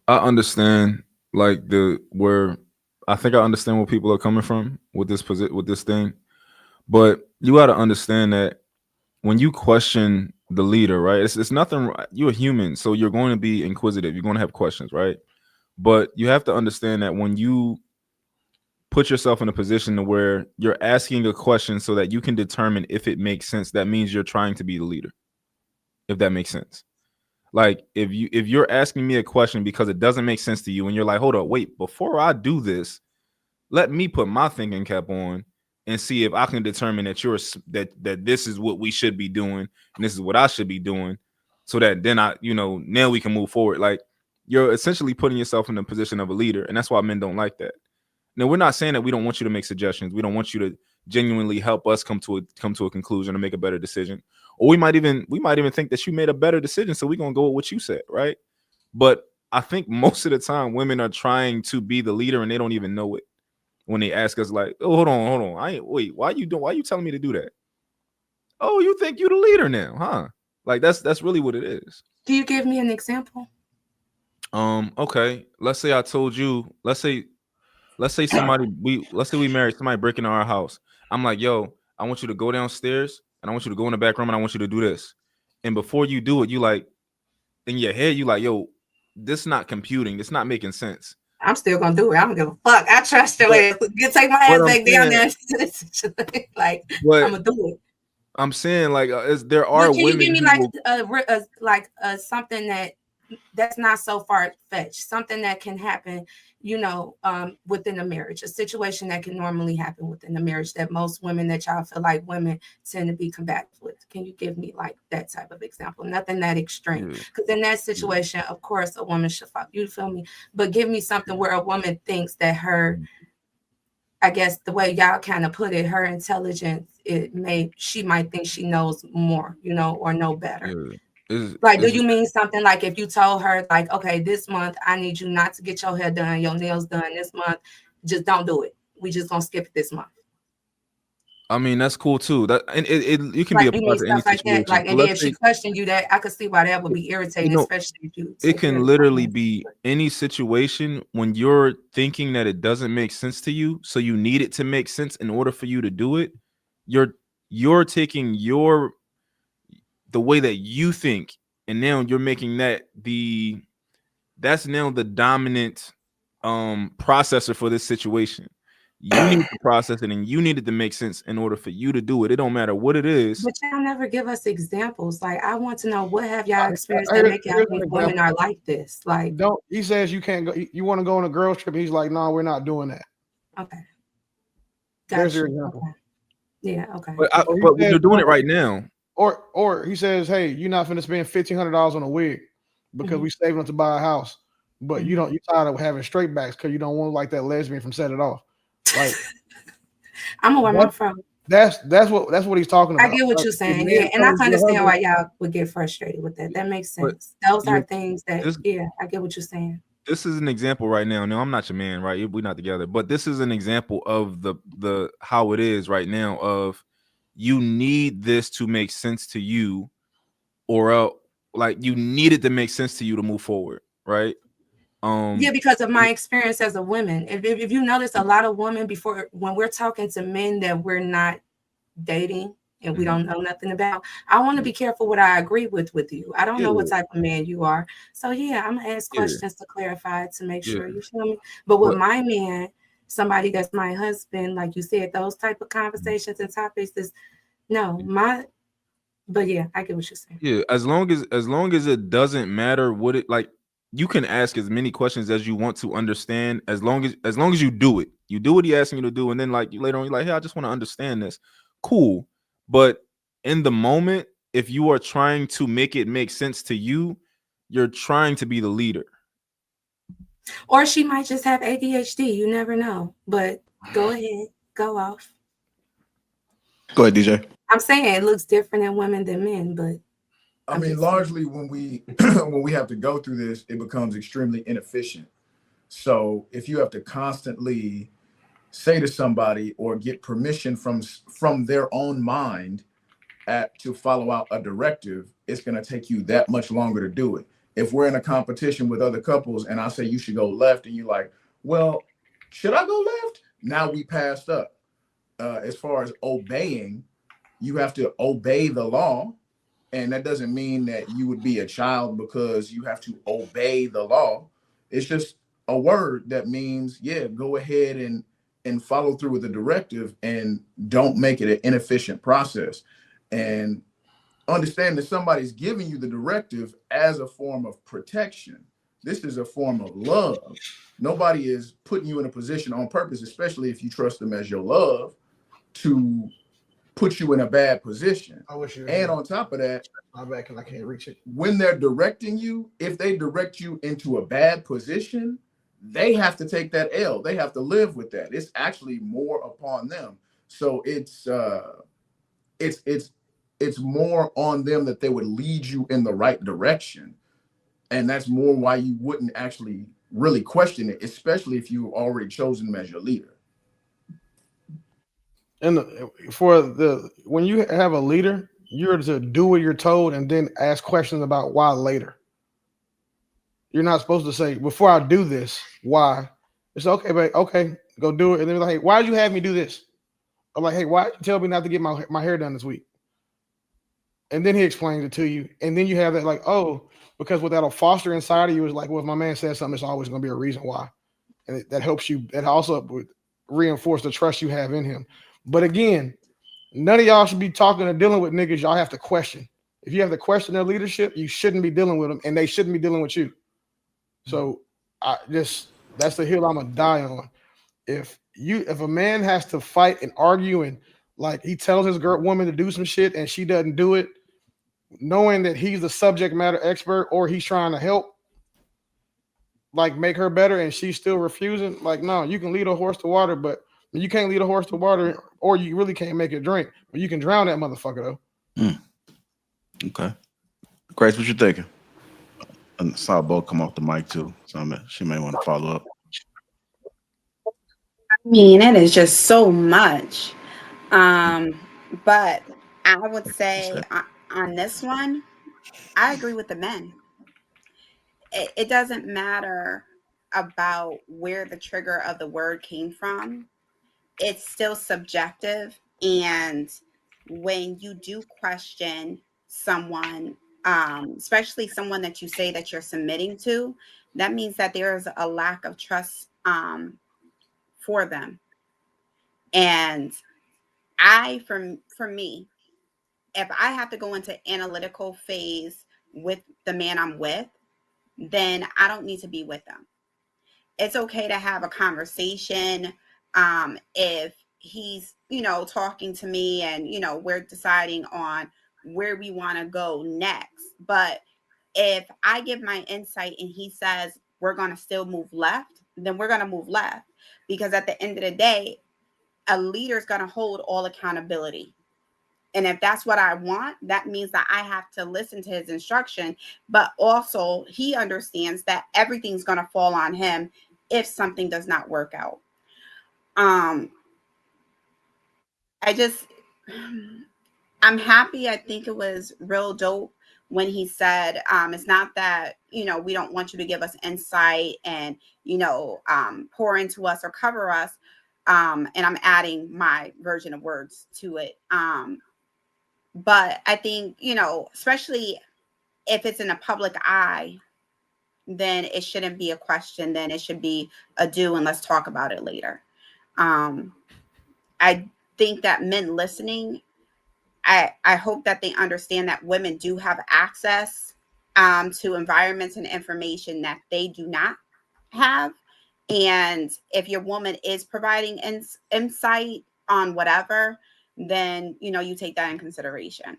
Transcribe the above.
I understand like the where I think I understand where people are coming from with with this thing, but you got to understand that when you question the leader, right? It's nothing. You're a human, so you're going to be inquisitive. You're going to have questions, right? But you have to understand that when you put yourself in a position to where you're asking a question so that you can determine if it makes sense, that means you're trying to be the leader. If that makes sense. Like if you're asking me a question because it doesn't make sense to you and you're like, "Hold up, wait, before I do this, let me put my thinking cap on and see if I can determine that that this is what we should be doing and this is what I should be doing so that then now we can move forward." Like you're essentially putting yourself in the position of a leader, and that's why men don't like that. Now, we're not saying that we don't want you to make suggestions. We don't want you to genuinely help us come to a conclusion or make a better decision. Or we might even think that you made a better decision, so we're gonna go with what you said, right? But I think most of the time women are trying to be the leader and they don't even know it when they ask us like, "Oh, hold on, I ain't wait, why you telling me to do that? Oh, you think you the leader now, huh?" Like that's really what it is. Do you give me an example? Okay. Let's say I told you, let's say let's say we married somebody breaking into our house. I'm like, yo, I want you to go downstairs and I want you to go in the back room and I want you to do this. And before you do it, you like in your head, you like, yo, this not computing, it's not making sense. I'm still gonna do it. I don't give a fuck. I trust your But ass. Get take my but ass I'm back down saying, there. Like I'm but gonna do it. I'm saying like there are But can you give women me who like will. something that's not so far fetched, something that can happen, within a marriage, a situation that can normally happen within a marriage that most women that y'all feel like women tend to be combative with. Can you give me like that type of example? Nothing that extreme, Yeah, because in that yeah. situation, of course, a woman should follow. You feel me? But give me something where a woman thinks that her, I guess the way y'all kind of put it, her intelligence, she might think she knows more, or know better. Yeah. Is Like, do is you mean something like if you told her, like, okay, this month I need you not to get your hair done, your nails done this month, just don't do it. We just gonna skip it this month. I mean that's cool too. That and it can be Like, you applied mean to any stuff like that? situation. Like, So and then let's if she say questioned you, that I could see why that would be you irritating, know especially if you it take care can of the literally finances. be any situation when you're thinking that it doesn't make sense to you, so you need it to make sense in order for you to do it. You're you're taking the way that you think, and now you're making that's now the dominant processor for this situation. You need to process it and you need it to make sense in order for you to do it. It don't matter what it is. But y'all never give us examples. Like, I want to know, what have y'all experienced that Here's make y'all an think women example. are like this? Like, Don't he says you can't go. You want to go on a girls trip? He's like, no, we're not doing that. okay, There's got your you. example. Okay, yeah, okay. Or he But says, you're doing it right now. or he says, hey, you're not finna spend $1,500 on a wig because Hmm. we saving up to buy a house, but Hmm. you tired of having straight backs because you don't want like that lesbian from Set It Off. Like I'm gonna wear that, my fro. that's what he's talking I about. get what Like you're if saying, men yeah, and I telling can your understand husband, why y'all would get frustrated with that. That makes But sense. Those are you're things that, this yeah, I get what you're saying. this is an example right now. No, I'm not your man, right? We're not together. But this is an example of the how it is right now of you need this to make sense to you, or else like you need it to make sense to you to move forward, right? Yeah, Um because of my experience as a woman. If you notice, a lot of women, before, when we're talking to men that we're not dating and we mhm, don't know nothing about, I want to be careful what I agree with you. I don't know what yeah, type of man you are. So yeah, I'm gonna ask yeah, questions to clarify, to make yeah. sure, you feel me. But with But my man, somebody that's my husband, like you said, those type of mhm, conversations and topics is no, my but yeah, I get what you're saying. yeah, as long as it doesn't matter what it like, you can ask as many questions as you want to understand, as long as you do it. You do what he asking you to do, and then like you later on, you're like, hey, I just want to understand this. Cool. But in the moment, if you are trying to make it make sense to you, you're trying to be the leader. Or she might just have ADHD. You never know. But go ahead, go off. Go ahead, DJ. I'm saying it looks different in women than men, but I I'm mean, just saying. largely when we when we have to go through this, it becomes extremely inefficient. So if you have to constantly say to somebody or get permission from their own mind to follow out a directive, it's going to take you that much longer to do it. If we're in a competition with other couples and I say you should go left and you're like, well, should I go left? Now we passed up. As far as obeying, you have to obey the law. And that doesn't mean that you would be a child because you have to obey the law. It's just a word that means, yeah, go ahead and follow through with the directive and don't make it an inefficient process. And understand that somebody's giving you the directive as a form of protection. This is a form of love. Nobody is putting you in a position on purpose, especially if you trust them as your love, to put you in a bad position. I wish you. And on top of that, my bad, because I can't reach it. When they're directing you, if they direct you into a bad position, they have to take that L. They have to live with that. It's actually more upon them. So it's more on them that they would lead you in the right direction. And that's more why you wouldn't actually really question it, especially if you've already chosen them as your leader. And when you have a leader, you're to do what you're told and then ask questions about why later. You're not supposed to say, before I do this, why? It's okay, babe. Okay, go do it. And then like, hey, why did you have me do this? I'm like, hey, why did you tell me not to get my hair done this week? And then he explains it to you. And then you have that like, oh, because what that'll foster inside of you is like, well, if my man says something, it's always going to be a reason why. And that helps you. That also would reinforce the trust you have in him. But again, none of y'all should be talking or dealing with niggas y'all have to question. If you have to question their leadership, you shouldn't be dealing with them, and they shouldn't be dealing with you. So that's the hill I'm gonna die on. If a man has to fight and argue and like he tells his woman to do some shit and she doesn't do it, knowing that he's the subject matter expert or he's trying to help like make her better and she's still refusing, like, no, you can lead a horse to water, but you can't lead a horse to water, or you really can't make it drink. But you can drown that motherfucker though. Okay. Grace, what you thinking? And saw Bo come off the mic too, so she may want to follow up. I mean, it is just so much. But I would say on this one, I agree with the men. It doesn't matter about where the trigger of the word came from. It's still subjective. And when you do question someone, especially someone that you say that you're submitting to, that means that there's a lack of trust for them. And for me, if I have to go into analytical phase with the man I'm with, then I don't need to be with them. It's okay to have a conversation. If he's, talking to me and, we're deciding on where we want to go next. But if I give my insight and he says we're going to still move left, then we're going to move left. Because at the end of the day, a leader is going to hold all accountability. And if that's what I want, that means that I have to listen to his instruction. But also he understands that everything's going to fall on him if something does not work out. I'm happy. I think it was real dope when he said, it's not that, we don't want you to give us insight and, pour into us or cover us. And I'm adding my version of words to it. But I think, especially if it's in a public eye, then it shouldn't be a question. Then it should be a do, and let's talk about it later. I think that men listening, I hope that they understand that women do have access to environments and information that they do not have. And if your woman is providing insight on whatever, then, you take that in consideration.